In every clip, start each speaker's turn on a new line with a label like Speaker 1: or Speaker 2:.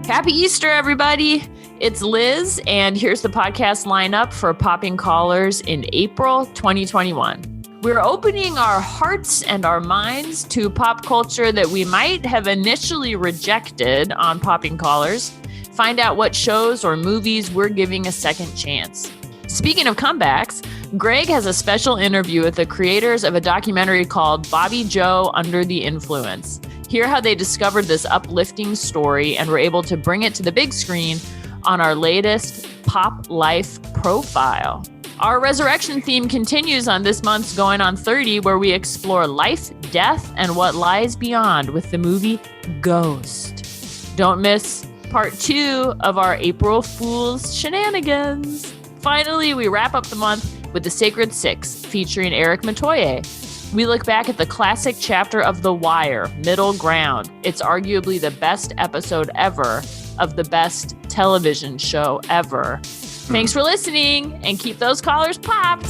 Speaker 1: Happy Easter, everybody. It's Liz, and here's the podcast lineup for Popping Collars in April 2021. We're opening our hearts and our minds to pop culture that we might have initially rejected on Popping Collars. Find out what shows or movies we're giving a second chance. Speaking of comebacks, Greg has a special interview with the creators of a documentary called Bobby Joe Under the Influence. Hear how they discovered this uplifting story and were able to bring it to the big screen on our latest Pop Life profile. Our resurrection theme continues on this month's Going on 30, where we explore life, death, and what lies beyond with the movie Ghost. Don't miss part 2 of our April Fool's shenanigans. Finally, we wrap up the month with The Sacred Six, featuring Eric Matoye. We look back at the classic chapter of The Wire, Middle Ground. It's arguably the best episode ever of the best television show ever. Thanks for listening, and keep those collars popped.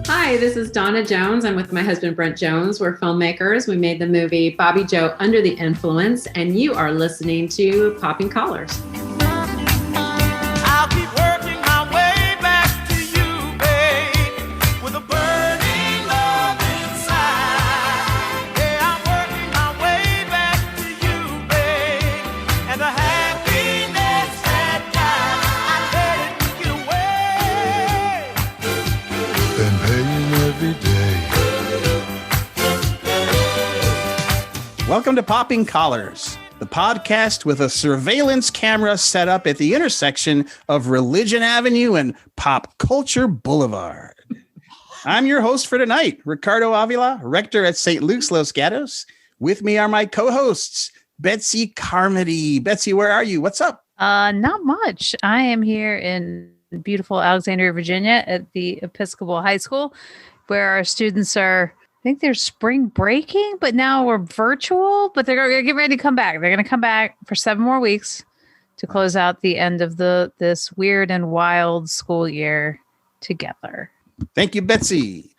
Speaker 2: Hi, this is Donna Jones. I'm with my husband, Brent Jones. We're filmmakers. We made the movie Bobby Joe Under the Influence, and you are listening to Popping Collars.
Speaker 3: Welcome to Popping Collars, the podcast with a surveillance camera set up at the intersection of Religion Avenue and Pop Culture Boulevard. I'm your host for tonight, Ricardo Avila, rector at St. Luke's Los Gatos. With me are my co-hosts, Betsy Carmody. Betsy, where are you? What's up?
Speaker 4: Not much. I am here in beautiful Alexandria, Virginia at the Episcopal High School, where our students are, I think they're spring breaking, but now we're virtual, but they're going to get ready to come back. They're going to come back for 7 more weeks to close out the end of this weird and wild school year together.
Speaker 3: Thank you, Betsy.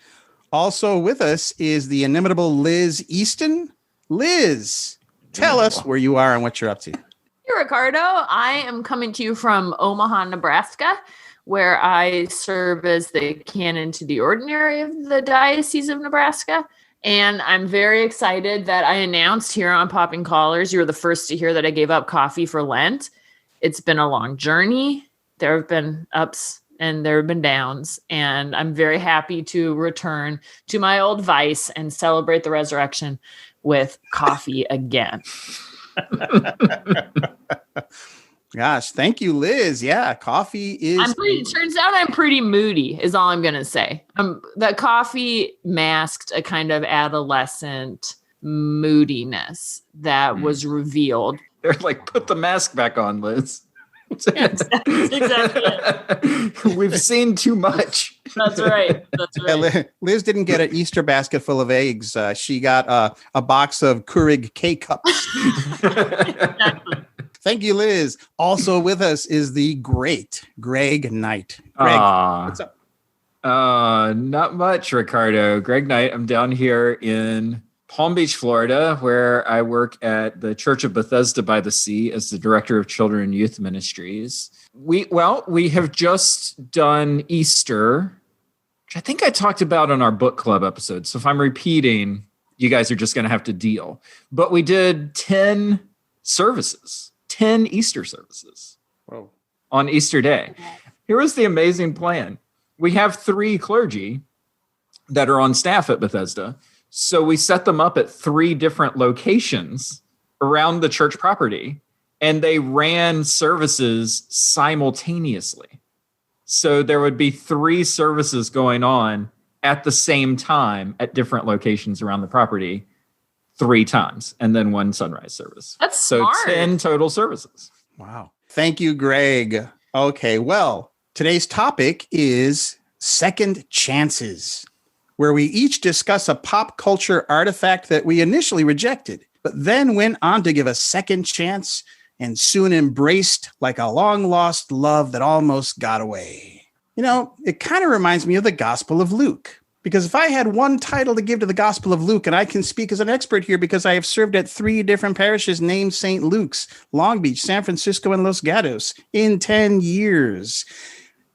Speaker 3: Also with us is the inimitable Liz Easton. Liz, tell us where you are and what you're up to.
Speaker 1: Hey, Ricardo. I am coming to you from Omaha, Nebraska, where I serve as the canon to the ordinary of the Diocese of Nebraska. And I'm very excited that I announced here on Popping Collars, you were the first to hear that I gave up coffee for Lent. It's been a long journey. There have been ups and there have been downs. And I'm very happy to return to my old vice and celebrate the resurrection with coffee again.
Speaker 3: Gosh, thank you, Liz. Yeah, coffee is...
Speaker 1: turns out I'm pretty moody, is all I'm going to say. That coffee masked a kind of adolescent moodiness that was revealed.
Speaker 5: They're like, put the mask back on, Liz.
Speaker 1: Yeah, exactly.
Speaker 5: We've seen too much.
Speaker 1: That's right.
Speaker 3: Liz didn't get an Easter basket full of eggs. She got a box of Keurig K-Cups.
Speaker 1: Exactly.
Speaker 3: Thank you, Liz. Also with us is the great Greg Knight. Greg, what's up?
Speaker 5: Not much, Ricardo. Greg Knight. I'm down here in Palm Beach, Florida, where I work at the Church of Bethesda by the Sea as the Director of Children and Youth Ministries. We have just done Easter, which I think I talked about on our book club episode. So if I'm repeating, you guys are just going to have to deal. But we did 10 services. 10 Easter services.
Speaker 3: Whoa.
Speaker 5: On Easter Day. Here was the amazing plan. We have 3 clergy that are on staff at Bethesda. So we set them up at 3 different locations around the church property, and they ran services simultaneously. So there would be 3 services going on at the same time at different locations around the property. 3 times, and then 1 sunrise service.
Speaker 1: That's
Speaker 5: so
Speaker 1: smart.
Speaker 5: 10 total services.
Speaker 3: Wow. Thank you, Greg. Okay, well, today's topic is second chances, where we each discuss a pop culture artifact that we initially rejected, but then went on to give a second chance and soon embraced like a long-lost love that almost got away. You know, it kind of reminds me of the Gospel of Luke. Because if I had one title to give to the Gospel of Luke, and I can speak as an expert here because I have served at 3 different parishes named St. Luke's, Long Beach, San Francisco, and Los Gatos in 10 years.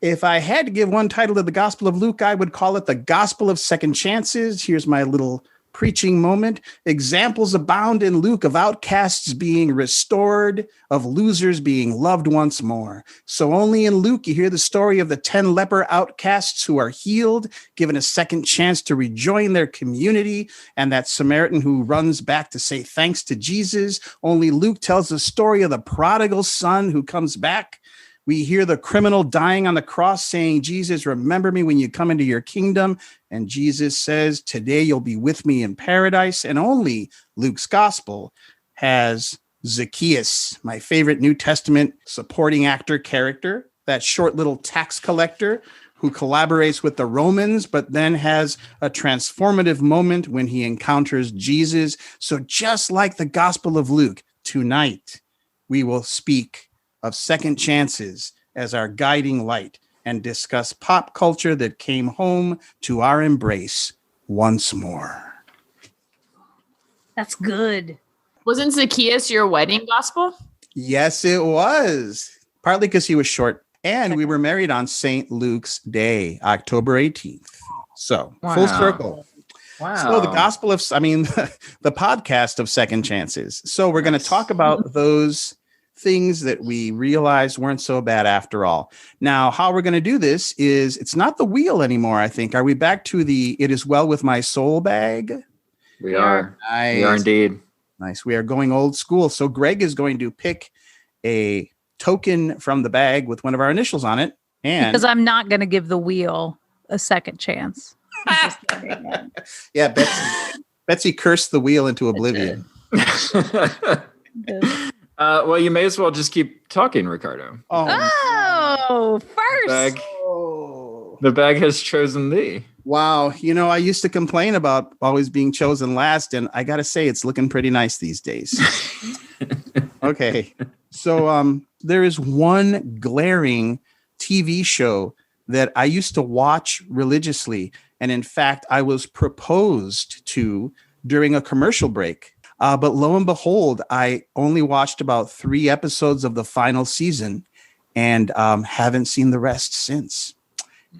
Speaker 3: If I had to give one title to the Gospel of Luke, I would call it the Gospel of Second Chances. Here's my little preaching moment. Examples abound in Luke of outcasts being restored, of losers being loved once more. So only in Luke you hear the story of the 10 leper outcasts who are healed, given a second chance to rejoin their community, and that Samaritan who runs back to say thanks to Jesus. Only Luke tells the story of the prodigal son who comes back. We hear the criminal dying on the cross saying, Jesus, remember me when you come into your kingdom. And Jesus says, today you'll be with me in paradise. And only Luke's gospel has Zacchaeus, my favorite New Testament supporting actor character, that short little tax collector who collaborates with the Romans, but then has a transformative moment when he encounters Jesus. So just like the Gospel of Luke, tonight we will speak of second chances as our guiding light and discuss pop culture that came home to our embrace once more.
Speaker 4: That's good.
Speaker 1: Wasn't Zacchaeus your wedding gospel?
Speaker 3: Yes, it was. Partly because he was short. And we were married on St. Luke's Day, October 18th. So full circle.
Speaker 5: Wow.
Speaker 3: So the gospel of, the podcast of second chances. So we're going to talk about those things that we realized weren't so bad after all. Now, how we're going to do this is it's not the wheel anymore, I think. Are we back to the It Is Well With My Soul bag?
Speaker 5: We are.
Speaker 3: Nice.
Speaker 5: We are indeed.
Speaker 3: Nice. We are going old school. So Greg is going to pick a token from the bag with one of our initials on it. And
Speaker 4: Because I'm not going to give the wheel a second chance.
Speaker 3: yeah, Betsy cursed the wheel into oblivion.
Speaker 5: Well, you may as well just keep talking, Ricardo.
Speaker 4: Oh, first.
Speaker 5: The bag has chosen thee.
Speaker 3: Wow. I used to complain about always being chosen last, and I got to say, it's looking pretty nice these days. Okay. So there is one glaring TV show that I used to watch religiously. And in fact, I was proposed to during a commercial break. But lo and behold, I only watched about 3 episodes of the final season and haven't seen the rest since.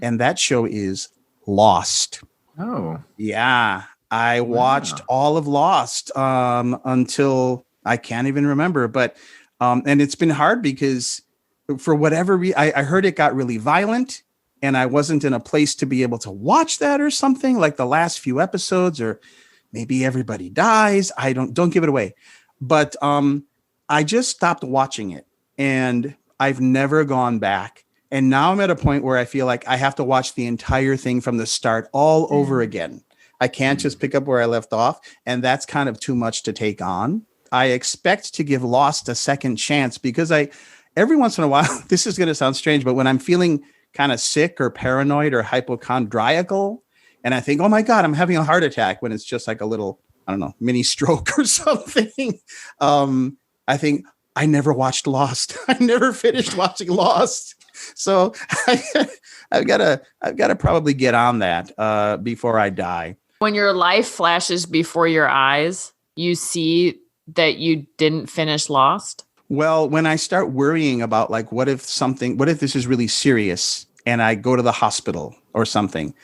Speaker 3: And that show is Lost.
Speaker 5: Oh.
Speaker 3: Yeah. I watched all of Lost until I can't even remember. But and it's been hard because for whatever reason, I heard it got really violent and I wasn't in a place to be able to watch that or something like the last few episodes, or maybe everybody dies. Don't give it away. But I just stopped watching it and I've never gone back. And now I'm at a point where I feel like I have to watch the entire thing from the start all over again. I can't just pick up where I left off. And that's kind of too much to take on. I expect to give Lost a second chance because every once in a while, this is going to sound strange, but when I'm feeling kind of sick or paranoid or hypochondriacal, and I think, oh my God, I'm having a heart attack, when it's just like a little, I don't know, mini stroke or something. I think I never watched Lost. I never finished watching Lost. So I've got to probably get on that before I die.
Speaker 1: When your life flashes before your eyes, you see that you didn't finish Lost?
Speaker 3: Well, when I start worrying about like, what if this is really serious and I go to the hospital or something,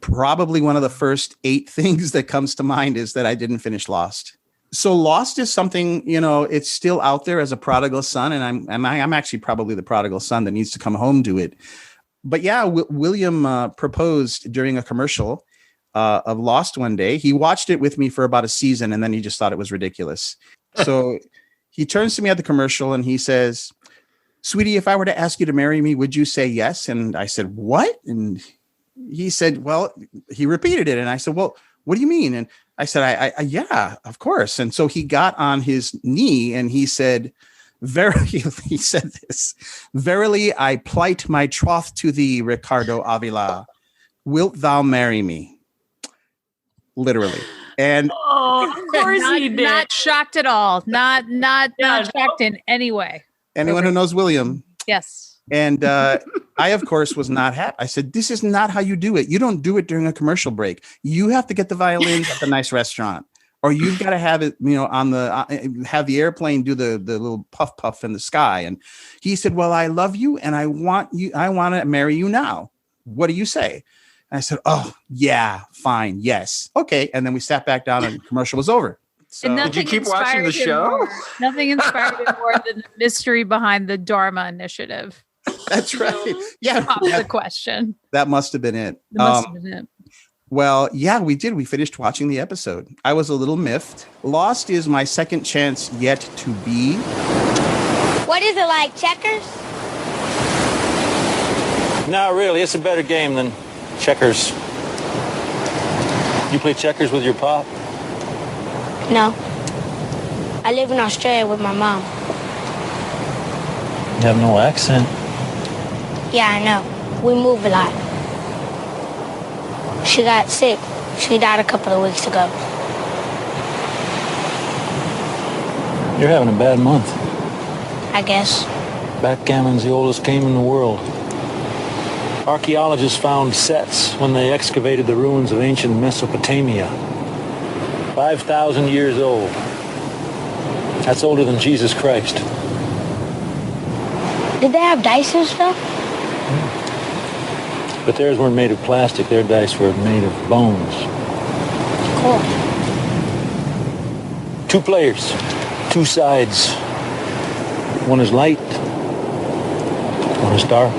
Speaker 3: probably one of the first 8 things that comes to mind is that I didn't finish Lost. So Lost is something, it's still out there as a prodigal son. And I'm actually probably the prodigal son that needs to come home to it. But yeah, William proposed during a commercial of Lost one day. He watched it with me for about a season and then he just thought it was ridiculous. So he turns to me at the commercial and he says, "Sweetie, if I were to ask you to marry me, would you say yes?" And I said, "What?" And he said, well, he repeated it. And I said, well, what do you mean? And I said, I yeah, of course. And so he got on his knee and he said, he said this, "Verily, I plight my troth to thee, Ricardo Avila. Wilt thou marry me?" Literally. And
Speaker 1: of course he did.
Speaker 4: Not shocked at all. Not shocked in any way.
Speaker 3: anyone who knows William.
Speaker 4: Yes.
Speaker 3: And I, of course, was not happy. I said, this is not how you do it. You don't do it during a commercial break. You have to get the violins at the nice restaurant, or you've got to have it, on the have the airplane do the little puff in the sky. And he said, well, I love you and I want to marry you now. What do you say? And I said, oh, yeah, fine. Yes. Okay. And then we sat back down and the commercial was over. So,
Speaker 5: Did you keep watching the show?
Speaker 4: Nothing inspired him more than the mystery behind the Dharma Initiative.
Speaker 3: that's right. Yeah.
Speaker 4: The question.
Speaker 3: That must have been it.
Speaker 4: That must have been it.
Speaker 3: Well, yeah, we did. We finished watching the episode. I was a little miffed. Lost is my second chance yet to be.
Speaker 6: What is it, like checkers?
Speaker 7: No, really, it's a better game than checkers. You play checkers with your pop?
Speaker 6: No. I live in Australia with my mom.
Speaker 7: You have no accent.
Speaker 6: Yeah, I know. We move a lot. She got sick. She died a couple of weeks ago.
Speaker 7: You're having a bad month.
Speaker 6: I guess.
Speaker 7: Backgammon's the oldest game in the world. Archaeologists found sets when they excavated the ruins of ancient Mesopotamia. 5,000 years old. That's older than Jesus Christ.
Speaker 6: Did they have dice and stuff?
Speaker 7: But theirs weren't made of plastic. Their dice were made of bones.
Speaker 6: Cool.
Speaker 7: 2 players, 2 sides. One is light, one is dark.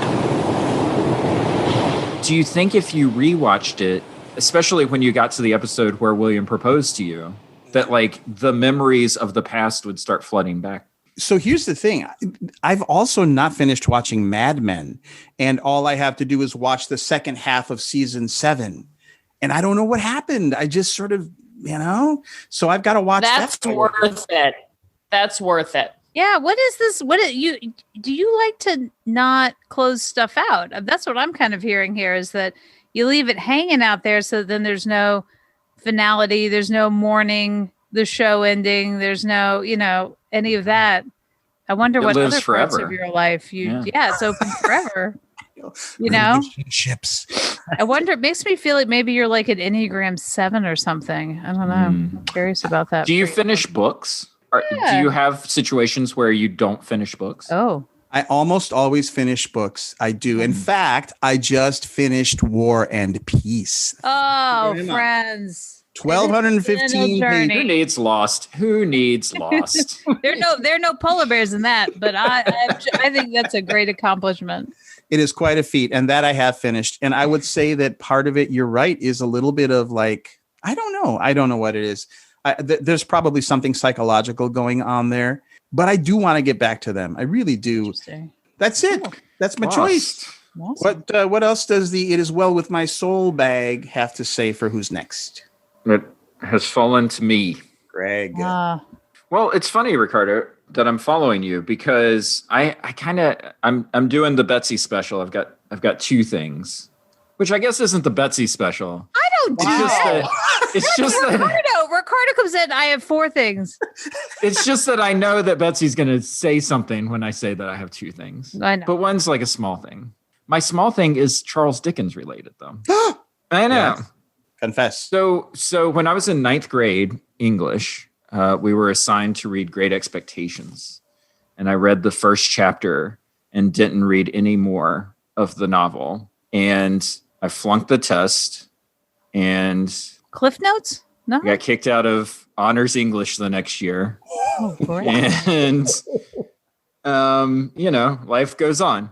Speaker 5: Do you think if you rewatched it, especially when you got to the episode where William proposed to you, that like the memories of the past would start flooding back?
Speaker 3: So here's the thing. I've also not finished watching Mad Men, and all I have to do is watch the second half of season 7. And I don't know what happened. I just sort of, so I've got to watch
Speaker 1: That's
Speaker 3: that.
Speaker 1: worth it. That's worth it.
Speaker 4: Yeah, what is this? Do you like to not close stuff out? That's what I'm kind of hearing here, is that you leave it hanging out there, so then there's no finality, there's no mourning the show ending, there's no, any of that. I wonder what other parts of your life it's open forever.
Speaker 3: Relationships.
Speaker 4: I wonder, it makes me feel like maybe you're like an Enneagram 7 or something. I don't know. I'm curious about that.
Speaker 5: Do you finish books? Do you have situations where you don't finish books?
Speaker 4: Oh,
Speaker 3: I almost always finish books. I do. In fact, I just finished War and Peace.
Speaker 4: Oh, Friends.
Speaker 3: 1,215 pages.
Speaker 5: Who needs Lost? Who needs Lost?
Speaker 4: There are no polar bears in that, but I think that's a great accomplishment.
Speaker 3: It is quite a feat, and that I have finished. And I would say that part of it, you're right, is a little bit of like, I don't know what it is. There's probably something psychological going on there, but I do want to get back to them. I really do. That's it. Cool. That's my choice. Awesome. What else does the It Is Well With My Soul bag have to say for who's next?
Speaker 5: It has fallen to me.
Speaker 3: Greg.
Speaker 5: Well, it's funny, Ricardo, that I'm following you because I'm doing the Betsy special. I've got 2 things, which I guess isn't the Betsy special.
Speaker 4: I don't do that.
Speaker 5: It's just that
Speaker 4: Ricardo comes in. I have 4 things.
Speaker 5: It's just that I know that Betsy's going to say something when I say that I have 2 things.
Speaker 4: I know.
Speaker 5: But one's like a small thing. My small thing is Charles Dickens related, though. I know.
Speaker 3: Yeah. Confess.
Speaker 5: So when I was in 9th grade English, we were assigned to read Great Expectations. And I read the first chapter and didn't read any more of the novel. And I flunked the test and
Speaker 4: Cliff Notes? No.
Speaker 5: Got kicked out of honors English the next year.
Speaker 4: Oh, great.
Speaker 5: And, life goes on.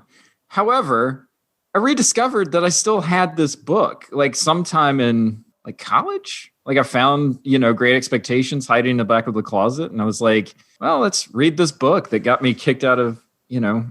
Speaker 5: However, I rediscovered that I still had this book, like sometime in like college. Like I found, Great Expectations hiding in the back of the closet. And I was like, well, let's read this book that got me kicked out of,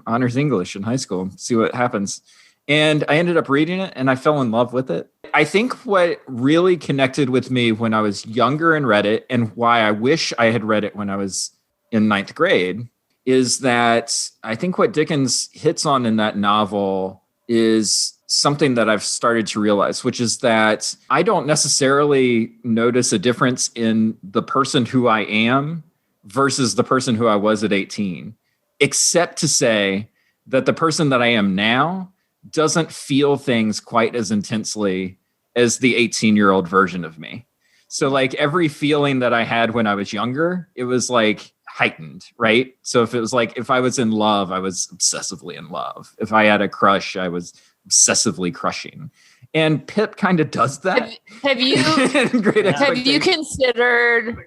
Speaker 5: honors English in high school and see what happens. And I ended up reading it and I fell in love with it. I think what really connected with me when I was younger and read it, and why I wish I had read it when I was in 9th grade, is that I think what Dickens hits on in that novel is something that I've started to realize, which is that I don't necessarily notice a difference in the person who I am versus the person who I was at 18, except to say that the person that I am now doesn't feel things quite as intensely as the 18-year-old version of me. So like every feeling that I had when I was younger, it was like heightened, right? So if it was like, if I was in love, I was obsessively in love. If I had a crush, I was obsessively crushing. And Pip kind of does that.
Speaker 1: Have you considered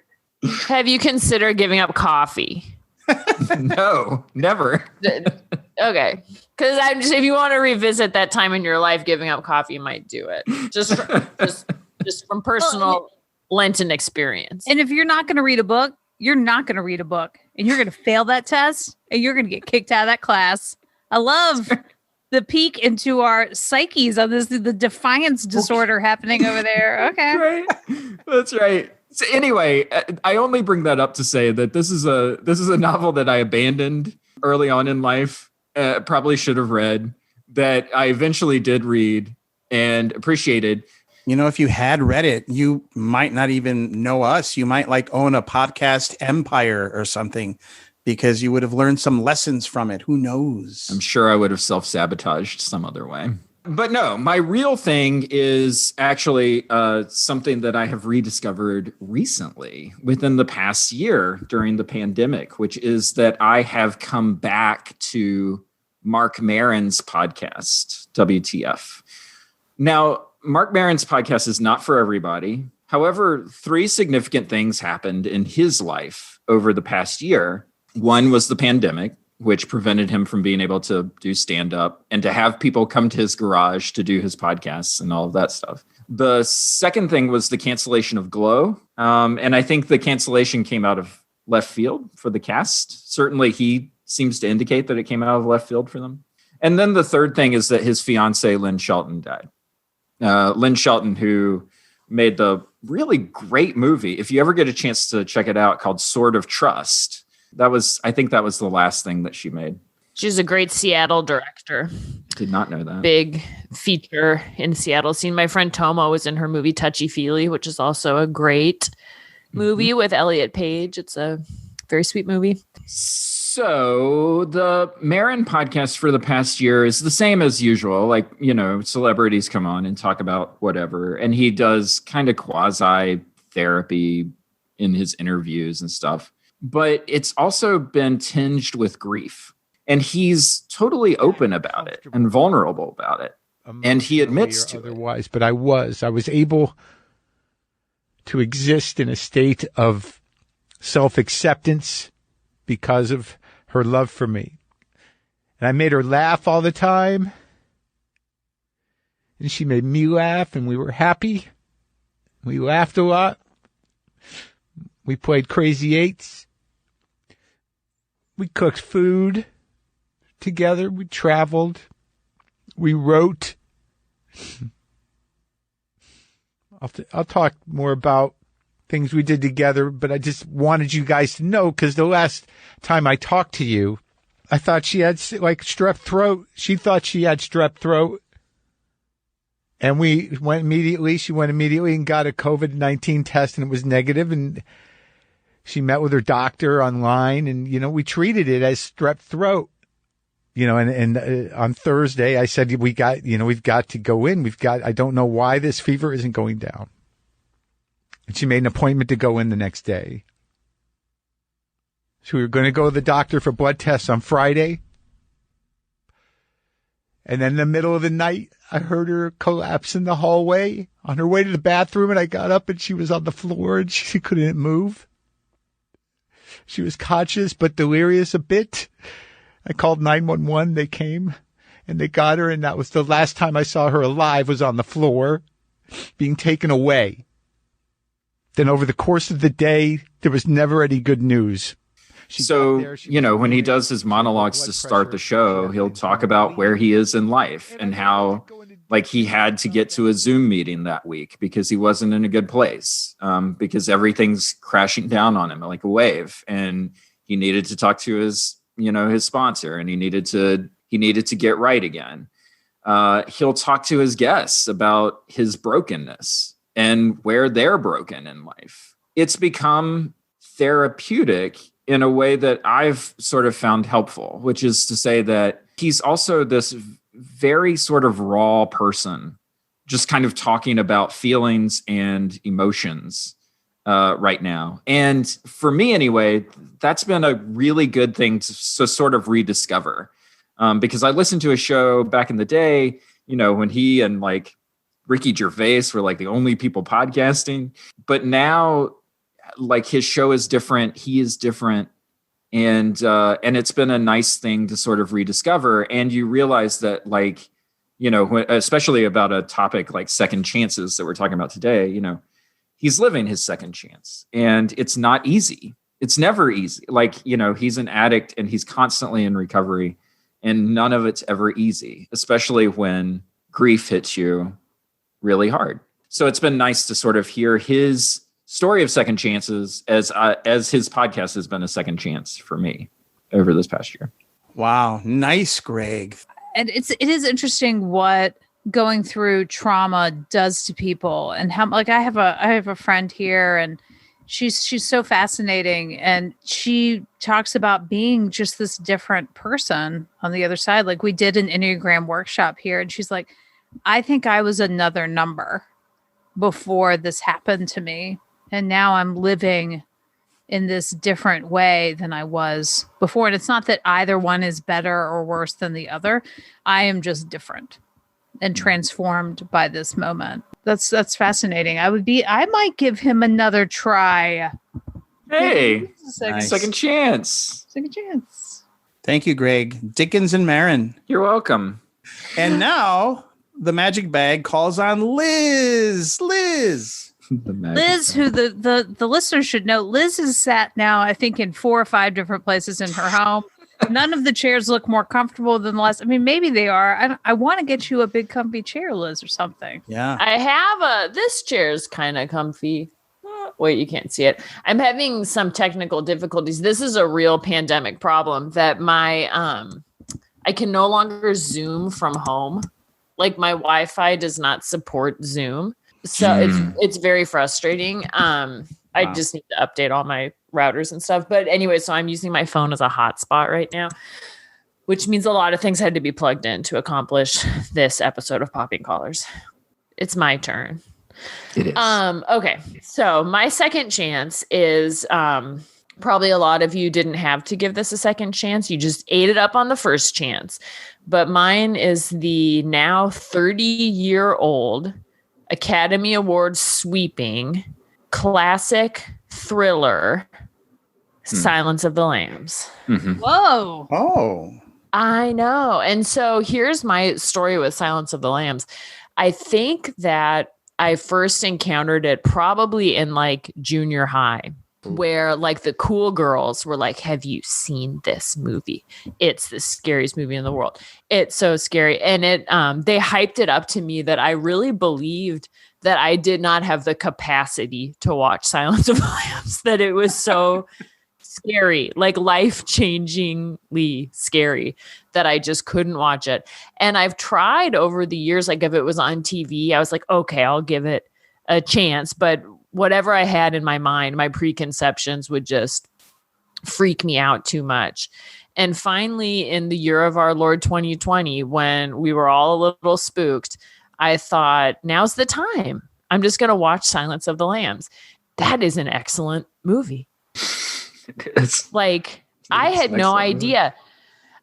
Speaker 1: giving up coffee?
Speaker 5: No, never.
Speaker 1: Okay. Because if you want to revisit that time in your life, giving up coffee, you might do it. Just from personal Lenten experience.
Speaker 4: And if you're not going to read a book, you're not going to read a book, and you're going to fail that test, and you're going to get kicked out of that class. I love the peek into our psyches on the defiance disorder happening over there. Okay.
Speaker 5: Right. That's right. So anyway, I only bring that up to say that this is a novel that I abandoned early on in life. Probably should have read, that I eventually did read and appreciated.
Speaker 3: You know, if you had read it, you might not even know us. You might like own a podcast empire or something, because you would have learned some lessons from it. Who knows?
Speaker 5: I'm sure I would have self-sabotaged some other way. But no, my real thing is actually something that I have rediscovered recently within the past year during the pandemic, which is that I have come back to Marc Maron's podcast, WTF. Now, Marc Maron's podcast is not for everybody. However, 3 significant things happened in his life over the past year. One was the pandemic, which prevented him from being able to do stand-up and to have people come to his garage to do his podcasts and all of that stuff. The second thing was the cancellation of Glow. And I think the cancellation came out of left field for the cast. Certainly he seems to indicate that it came out of left field for them. And then the third thing is that his fiancée, Lynn Shelton, died. Lynn Shelton, who made the really great movie, if you ever get a chance to check it out, called Sword of Trust. I think that was the last thing that she made.
Speaker 1: She's a great Seattle director.
Speaker 5: Did not know that.
Speaker 1: Big feature in Seattle scene. My friend Tomo was in her movie Touchy Feely, which is also a great movie with Elliot Page. It's a very sweet movie.
Speaker 5: So the Maron podcast for the past year is the same as usual. Like, you know, celebrities come on and talk about whatever. And he does kind of quasi therapy in his interviews and stuff. But it's also been tinged with grief. And he's totally open about it and vulnerable about it. And he admits to
Speaker 8: otherwise, but I was able to exist in a state of self-acceptance because of her love for me. And I made her laugh all the time. And she made me laugh, and we were happy. We laughed a lot. We played Crazy Eights. We cooked food together. We traveled. We wrote. I'll talk more about things we did together, but I just wanted you guys to know, because the last time I talked to you, I thought she had like strep throat. She thought she had strep throat. And she went immediately and got a COVID-19 test, and it was negative. And she met with her doctor online, and, you know, we treated it as strep throat. You know, and on Thursday, I said, we've got to go in. I don't know why this fever isn't going down. And she made an appointment to go in the next day. So we were going to go to the doctor for blood tests on Friday. And then in the middle of the night, I heard her collapse in the hallway on her way to the bathroom. And I got up, and she was on the floor, and she couldn't move. She was conscious but delirious a bit. I called 911. They came and they got her. And that was the last time I saw her alive, was on the floor being taken away. Then over the course of the day, there was never any good news.
Speaker 5: So, you know, when he does his monologues to start the show, he'll talk about where he is in life and how, like, he had to get to a Zoom meeting that week because he wasn't in a good place, because everything's crashing down on him like a wave. And he needed to talk to his sponsor, and he needed to get right again. He'll talk to his guests about his brokenness and where they're broken in life. It's become therapeutic in a way that I've sort of found helpful, which is to say that he's also this very sort of raw person, just kind of talking about feelings and emotions right now. And for me anyway, that's been a really good thing to sort of rediscover. Because I listened to a show back in the day, you know, when he and like Ricky Gervais were like the only people podcasting. But now, like, his show is different. He is different. And it's been a nice thing to sort of rediscover. And you realize that, like, you know, especially about a topic like second chances that we're talking about today, you know, he's living his second chance, and it's not easy. It's never easy. Like, you know, he's an addict and he's constantly in recovery, and none of it's ever easy, especially when grief hits you really hard. So it's been nice to sort of hear his story of second chances as his podcast has been a second chance for me over this past year.
Speaker 3: Wow. Nice, Greg.
Speaker 4: And it is interesting what going through trauma does to people, and how, like, I have a friend here, and she's so fascinating, and she talks about being just this different person on the other side. Like, we did an Enneagram workshop here, and she's like, I think I was another number before this happened to me, and now I'm living in this different way than I was before. And it's not that either one is better or worse than the other. I am just different and transformed by this moment. That's fascinating. I might give him another try.
Speaker 5: Hey,
Speaker 3: Nice.
Speaker 5: second chance.
Speaker 4: Second chance.
Speaker 3: Thank you, Greg. Dickens and Marin.
Speaker 5: You're welcome.
Speaker 3: And now the magic bag calls on Liz.
Speaker 4: Liz, who the listeners should know, Liz is sat now, I think, in 4 or 5 different places in her home. None of the chairs look more comfortable than the last. I mean, maybe they are. I want to get you a big comfy chair, Liz, or something.
Speaker 3: Yeah.
Speaker 1: I have this chair's kind of comfy. Wait, you can't see it. I'm having some technical difficulties. This is a real pandemic problem that I can no longer Zoom from home. Like, my Wi-Fi does not support Zoom. So it's very frustrating. I just need to update all my routers and stuff. But anyway, so I'm using my phone as a hotspot right now, which means a lot of things had to be plugged in to accomplish this episode of Popping Collars. It's my turn.
Speaker 5: It is.
Speaker 1: Okay. So my second chance is probably a lot of you didn't have to give this a second chance. You just ate it up on the first chance. But mine is the now 30-year-old Academy Award sweeping classic thriller, Silence of the Lambs.
Speaker 5: Mm-hmm.
Speaker 4: Whoa.
Speaker 3: Oh.
Speaker 1: I know. And so here's my story with Silence of the Lambs. I think that I first encountered it probably in like junior high, where like the cool girls were like, have you seen this movie? It's the scariest movie in the world. It's so scary. And they hyped it up to me that I really believed that I did not have the capacity to watch Silence of the Lambs, that it was so scary, like life-changingly scary, that I just couldn't watch it. And I've tried over the years, like if it was on TV, I was like, okay, I'll give it a chance. But whatever I had in my mind, my preconceptions would just freak me out too much. And finally, in the year of our Lord 2020, when we were all a little spooked, I thought, now's the time. I'm just going to watch Silence of the Lambs. That is an excellent movie. Like, I had no idea.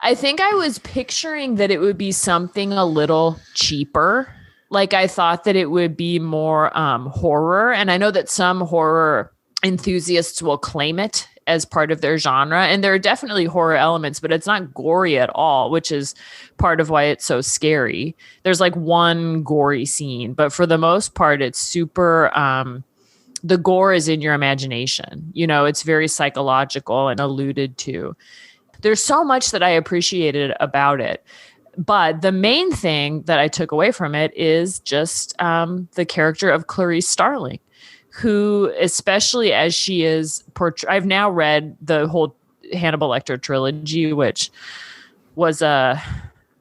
Speaker 1: I think I was picturing that it would be something a little cheaper. Like, I thought that it would be more horror. And I know that some horror enthusiasts will claim it as part of their genre. And there are definitely horror elements, but it's not gory at all, which is part of why it's so scary. There's like one gory scene, but for the most part, it's super... the gore is in your imagination. You know, it's very psychological and alluded to. There's so much that I appreciated about it. But the main thing that I took away from it is just the character of Clarice Starling, who, especially as she is portrayed, I've now read the whole Hannibal Lecter trilogy, which was a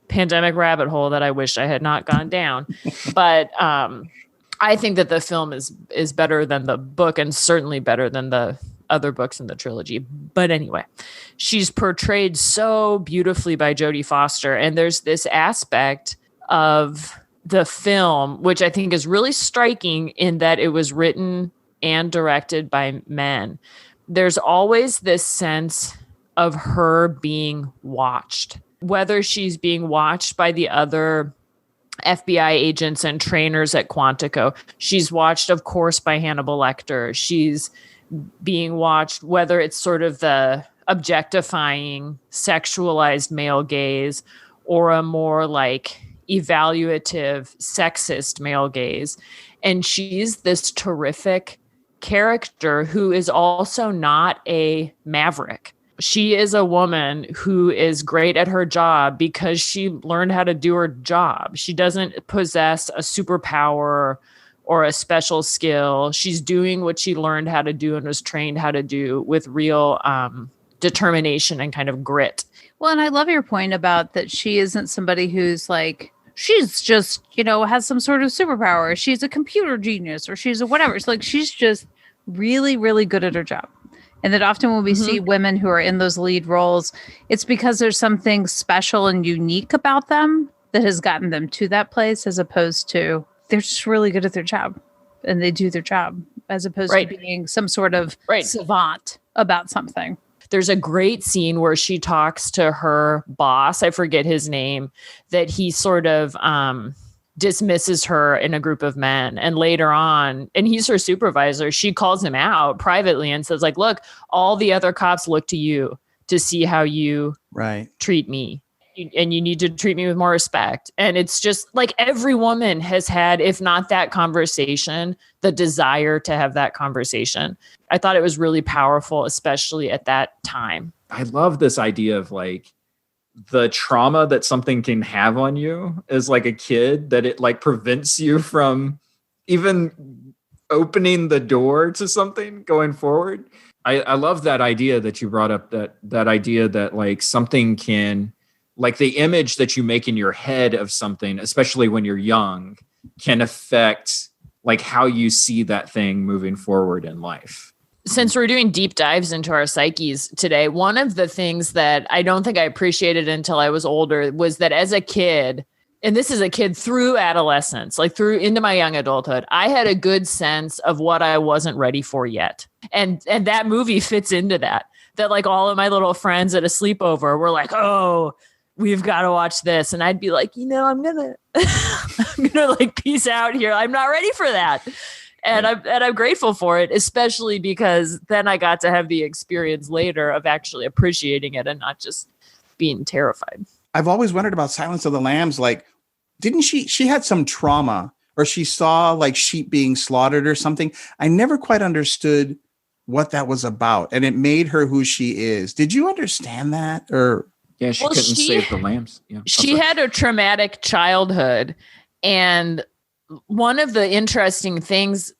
Speaker 1: pandemic rabbit hole that I wish I had not gone down. But I think that the film is better than the book, and certainly better than the other books in the trilogy. But anyway, she's portrayed so beautifully by Jodie Foster. And there's this aspect of the film, which I think is really striking in that it was written and directed by men. There's always this sense of her being watched, whether she's being watched by the other FBI agents and trainers at Quantico. She's watched, of course, by Hannibal Lecter. She's being watched, whether it's sort of the objectifying, sexualized male gaze or a more like evaluative, sexist male gaze. And she's this terrific character who is also not a maverick. She is a woman who is great at her job because she learned how to do her job. She doesn't possess a superpower or a special skill. She's doing what she learned how to do and was trained how to do with real determination and kind of grit.
Speaker 4: Well, and I love your point about that she isn't somebody who's like, she's just, has some sort of superpower. She's a computer genius or she's a whatever. It's like she's just really, really good at her job. And that often when we see women who are in those lead roles, it's because there's something special and unique about them that has gotten them to that place, as opposed to they're just really good at their job and they do their job, as opposed to being some sort of savant about something.
Speaker 1: There's a great scene where she talks to her boss, I forget his name, that he sort of dismisses her in a group of men. And later on, and he's her supervisor, she calls him out privately and says, like, look, all the other cops look to you to see how you treat me. And you need to treat me with more respect. And it's just like every woman has had, if not that conversation, the desire to have that conversation. I thought it was really powerful, especially at that time.
Speaker 5: I love this idea of like the trauma that something can have on you as like a kid, that it like prevents you from even opening the door to something going forward. I love that idea that you brought up, that idea that like something can, like the image that you make in your head of something, especially when you're young, can affect like how you see that thing moving forward in life.
Speaker 1: Since we're doing deep dives into our psyches today, one of the things that I don't think I appreciated until I was older was that as a kid, and this is a kid through adolescence, like through into my young adulthood, I had a good sense of what I wasn't ready for yet. And that movie fits into that like all of my little friends at a sleepover were like, oh, we've got to watch this. And I'd be like, I'm going to like peace out here. I'm not ready for that. And I'm grateful for it, especially because then I got to have the experience later of actually appreciating it and not just being terrified.
Speaker 3: I've always wondered about Silence of the Lambs. Like, didn't she had some trauma, or she saw like sheep being slaughtered or something? I never quite understood what that was about. And it made her who she is. Did you understand that? Or
Speaker 5: yeah, she couldn't save the lambs. Yeah.
Speaker 1: She had a traumatic childhood. And one of the interesting things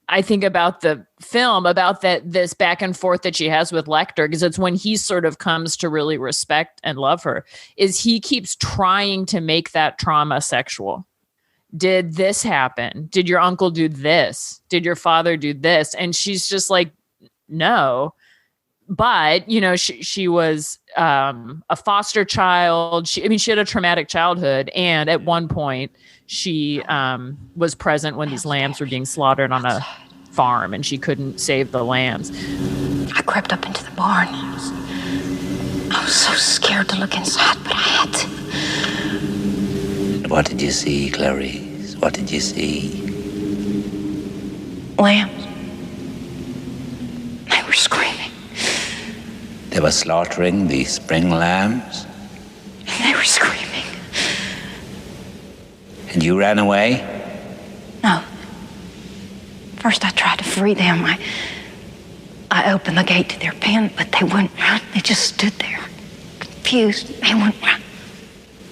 Speaker 1: I think about the film, about this back and forth that she has with Lecter, because it's when he sort of comes to really respect and love her, is he keeps trying to make that trauma sexual. Did this happen? Did your uncle do this? Did your father do this? And she's just like, no. But, she was a foster child. She had a traumatic childhood. And at one point, she was present when these lambs were being slaughtered on a farm, and she couldn't save the lambs.
Speaker 6: I crept up into the barn. I was so scared to look inside, but I had to.
Speaker 9: What did you see, Clarice? What did you see?
Speaker 6: Lambs. They were screaming.
Speaker 9: They were slaughtering the spring lambs?
Speaker 6: And they were screaming.
Speaker 9: And you ran away?
Speaker 6: No. First I tried to free them. I opened the gate to their pen, but they wouldn't run. They just stood there, confused. They wouldn't run.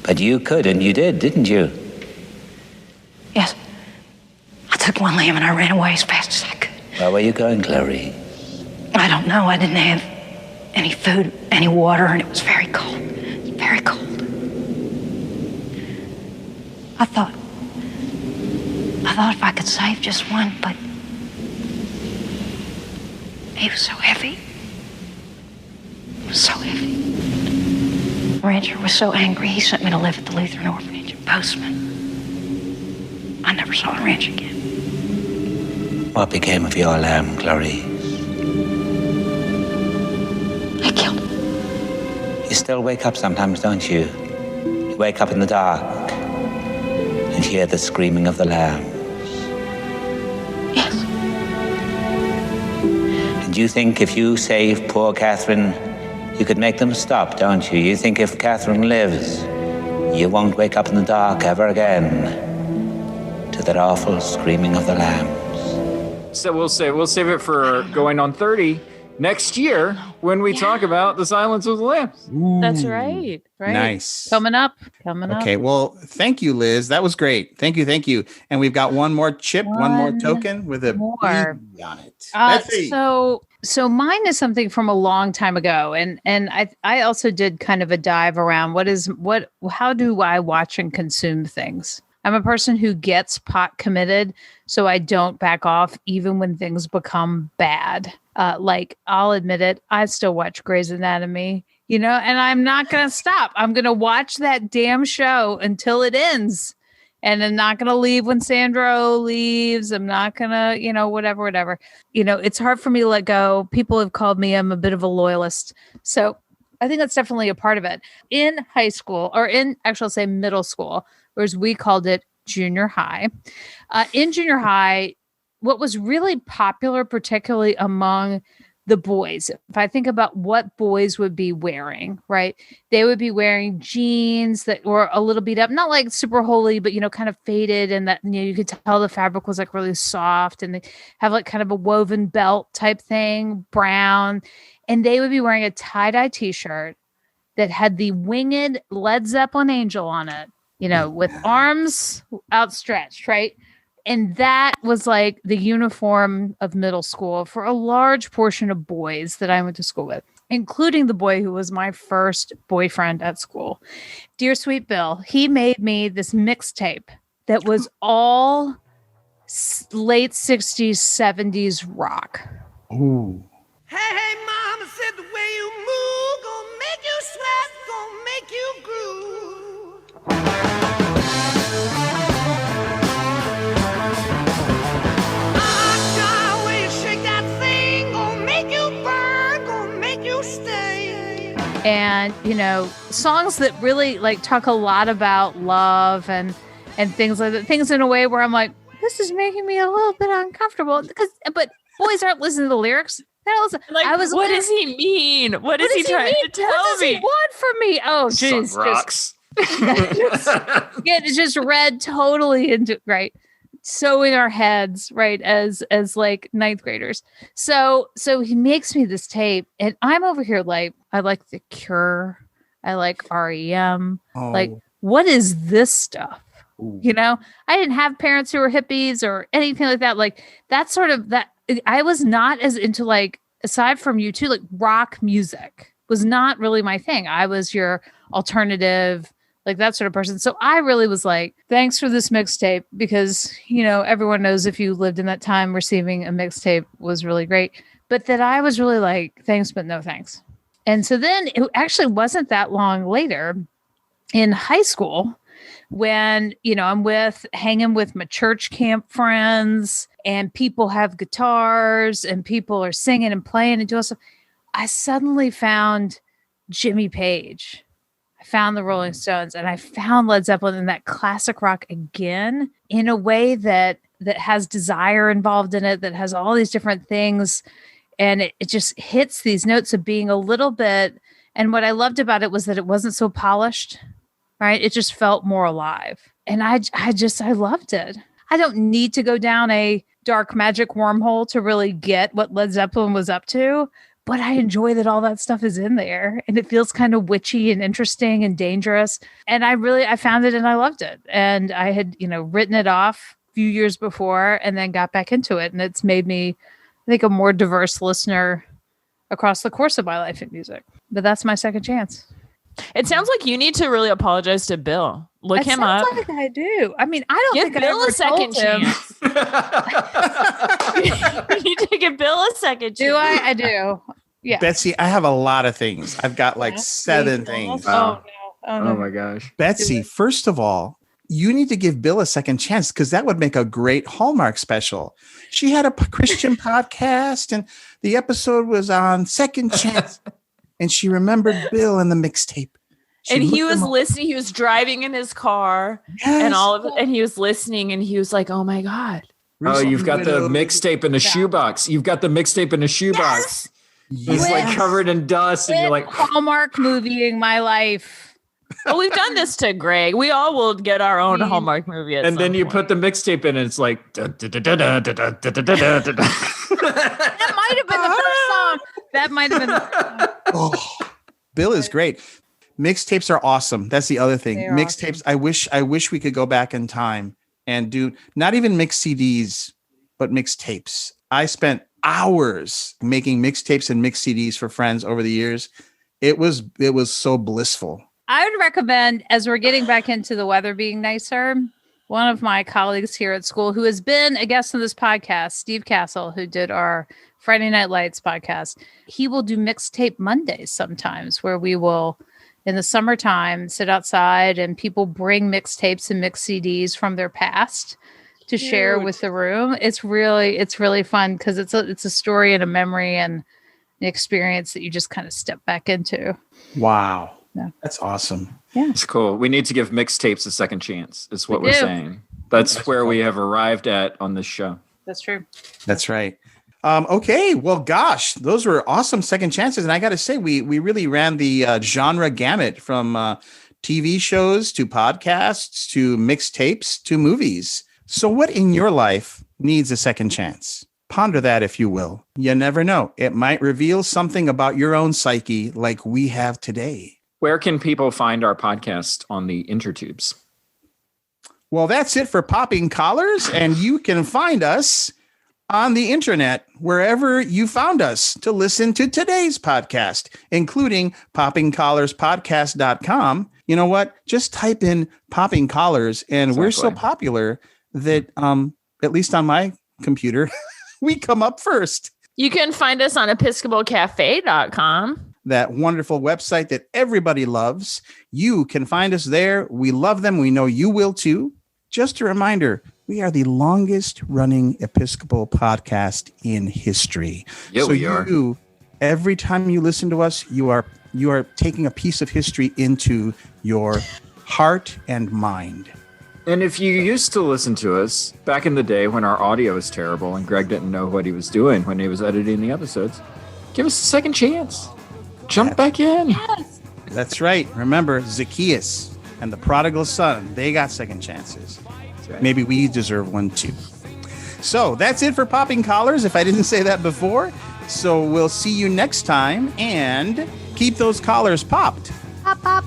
Speaker 9: But you could, and you did, didn't you?
Speaker 6: Yes. I took one lamb and I ran away as fast as I could.
Speaker 9: Where were you going, Clarice?
Speaker 6: I don't know. I didn't have any food, any water, and it was very cold. It was very cold. I thought if I could save just one, but He was so heavy. He was so heavy. Rancher was so angry, he sent me to live at the Lutheran orphanage in Postman. I never saw the ranch again.
Speaker 9: What became of your lamb, Clarice?
Speaker 6: I killed him.
Speaker 9: You still wake up sometimes, don't you? You wake up in the dark and hear the screaming of the lambs.
Speaker 6: Yes.
Speaker 9: And you think if you save poor Catherine, you could make them stop, don't you? You think if Catherine lives, you won't wake up in the dark ever again to that awful screaming of the lambs.
Speaker 5: So we'll save it for going on 30 next year when we talk about The Silence of the Lambs.
Speaker 1: That's right.
Speaker 3: Nice.
Speaker 4: Coming up.
Speaker 3: Okay, well, thank you, Liz. That was great. Thank you. And we've got one more chip, one more token with a B on it.
Speaker 4: So mine is something from a long time ago, and I also did kind of a dive around how do I watch and consume things. I'm a person who gets pot committed, so I don't back off even when things become bad. Like, I'll admit it, I still watch Grey's Anatomy, and I'm not going to stop. I'm going to watch that damn show until it ends. And I'm not going to leave when Sandro leaves. I'm not going to, whatever. It's hard for me to let go. People have called me, I'm a bit of a loyalist. So I think that's definitely a part of it. In high school, or I'll say middle school, whereas we called it junior high. In junior high, what was really popular, particularly among the boys, if I think about what boys would be wearing, right? They would be wearing jeans that were a little beat up, not like super holy, but, kind of faded. And that, you could tell the fabric was like really soft, and they have like kind of a woven belt type thing, brown. And they would be wearing a tie-dye t-shirt that had the winged Led Zeppelin angel on it, with arms outstretched, right? And that was like the uniform of middle school for a large portion of boys that I went to school with, including the boy who was my first boyfriend at school. Dear Sweet Bill, he made me this mixtape that was all late 60s, 70s rock.
Speaker 3: Ooh.
Speaker 10: Hey, mama said the way you move gonna make you sweat, gonna make you groove.
Speaker 4: And, songs that really like talk a lot about love and things like that, things in a way where I'm like, this is making me a little bit uncomfortable but boys aren't listening to the lyrics.
Speaker 1: Like, what does he mean? What is he trying to tell me?
Speaker 4: What does he want from me? Oh, geez.
Speaker 5: Rocks.
Speaker 4: It's just read totally into, right. So in our heads, right, as like ninth graders. So he makes me this tape, and I'm over here like, I like The Cure, I like REM. Like, what is this stuff? Ooh. I didn't have parents who were hippies or anything like that. Like, that's sort of that. I was not as into, like, aside from U2, like rock music was not really my thing. I was your alternative, like that sort of person. So I really was like, thanks for this mixtape, because, everyone knows if you lived in that time, receiving a mixtape was really great. But that I was really like, thanks, but no thanks. And so then it actually wasn't that long later in high school when, I'm hanging with my church camp friends, and people have guitars and people are singing and playing and doing stuff. I suddenly found Jimmy Page. I found the Rolling Stones, and I found Led Zeppelin and that classic rock again in a way that has desire involved in it, that has all these different things. And it just hits these notes of being a little bit. And what I loved about it was that it wasn't so polished, right? It just felt more alive. And I loved it. I don't need to go down a dark magic wormhole to really get what Led Zeppelin was up to, but I enjoy that all that stuff is in there, and it feels kind of witchy and interesting and dangerous. And I found it and I loved it. And I had, written it off a few years before and then got back into it. And it's made me, I think, a more diverse listener across the course of my life in music. But that's my second chance.
Speaker 1: It sounds like you need to really apologize to Bill. Look him up.
Speaker 4: Like I do. I mean, I don't
Speaker 1: give
Speaker 4: think
Speaker 1: Bill
Speaker 4: I ever
Speaker 1: a second
Speaker 4: told him.
Speaker 1: chance. You need to give Bill a second chance.
Speaker 4: Do I? I do. Yeah.
Speaker 3: Betsy, I have a lot of things. I've got like 7 things.
Speaker 5: Wow.
Speaker 4: Oh no.
Speaker 5: Oh my gosh.
Speaker 3: Betsy, first of all, you need to give Bill a second chance because that would make a great Hallmark special. She had a Christian podcast and the episode was on Second Chance. And she remembered Bill and the mixtape. She
Speaker 1: And he
Speaker 3: looked
Speaker 1: was
Speaker 3: him up.
Speaker 1: listening. He was driving in his car,
Speaker 3: Yes.
Speaker 1: and all of it, and he was listening, and he was like, "Oh my god!"
Speaker 5: Oh, you've got the
Speaker 3: Widow.
Speaker 5: mixtape in a shoebox. You've got the mixtape in a shoebox. It's like
Speaker 3: Yes.
Speaker 5: covered in dust, and you're like,
Speaker 4: Hallmark movieing my life.
Speaker 1: Well, we've done this to Greg. We all will get our own Hallmark movie. At
Speaker 5: and then
Speaker 1: some
Speaker 5: you
Speaker 1: point.
Speaker 5: put the mixtape in, and it's like, da-da-da-da-da-da-da-da-da-da-da.
Speaker 4: That might have been the first song. That might have been the first song.
Speaker 3: Oh, Bill is great. Mixtapes are awesome. That's the other thing.
Speaker 4: They are
Speaker 3: Mixtapes. I wish we could go back in time and do not even mix CDs, but mixtapes. I spent hours making mixtapes and mix CDs for friends over the years. It was so blissful.
Speaker 4: I would recommend, as we're getting back into the weather being nicer, one of my colleagues here at school who has been a guest on this podcast, Steve Castle, who did our Friday Night Lights podcast, he will do mixtape Mondays sometimes where we will, in the summertime, sit outside and people bring mixtapes and mix CDs from their past to share with the room. It's really fun because it's a story and a memory and an experience that you just kind of step back into.
Speaker 3: Wow.
Speaker 4: Yeah.
Speaker 3: That's awesome.
Speaker 5: It's cool. We need to give mixtapes a second chance, is what
Speaker 4: We
Speaker 5: we're
Speaker 4: do.
Speaker 5: saying. That's where we have arrived at on this show.
Speaker 4: That's true.
Speaker 3: That's right. Okay. Well, gosh, those were awesome second chances. And I got to say, we really ran the genre gamut from TV shows to podcasts to mixtapes to movies. So what in your life needs a second chance? Ponder that, if you will. You never know. It might reveal something about your own psyche like we have today.
Speaker 5: Where can people find our podcast on the intertubes?
Speaker 3: Well, that's it for Popping Collars. And you can find us on the internet, wherever you found us to listen to today's podcast, including poppingcollarspodcast.com. You know what? Just type in Popping Collars and we're so
Speaker 5: Exactly.
Speaker 3: popular that, at least on my computer, we come up first.
Speaker 1: You can find us on episcopalcafe.com.
Speaker 3: That wonderful website that everybody loves. You can find us there. We love them. We know you will too. Just a reminder, we are the longest running Episcopal podcast in history.
Speaker 5: Yeah, we are.
Speaker 3: Every time you listen to us, you are taking a piece of history into your heart and mind.
Speaker 5: And if you used to listen to us back in the day when our audio was terrible and Greg didn't know what he was doing when he was editing the episodes, give us a second chance. Jump back in.
Speaker 3: That's right. Remember, Zacchaeus and the prodigal son, they got second chances.
Speaker 5: right.
Speaker 3: Maybe we deserve one too. So that's it for Popping Collars, if I didn't say that before. So we'll see you next time, and keep those collars popped.
Speaker 4: Pop, pop.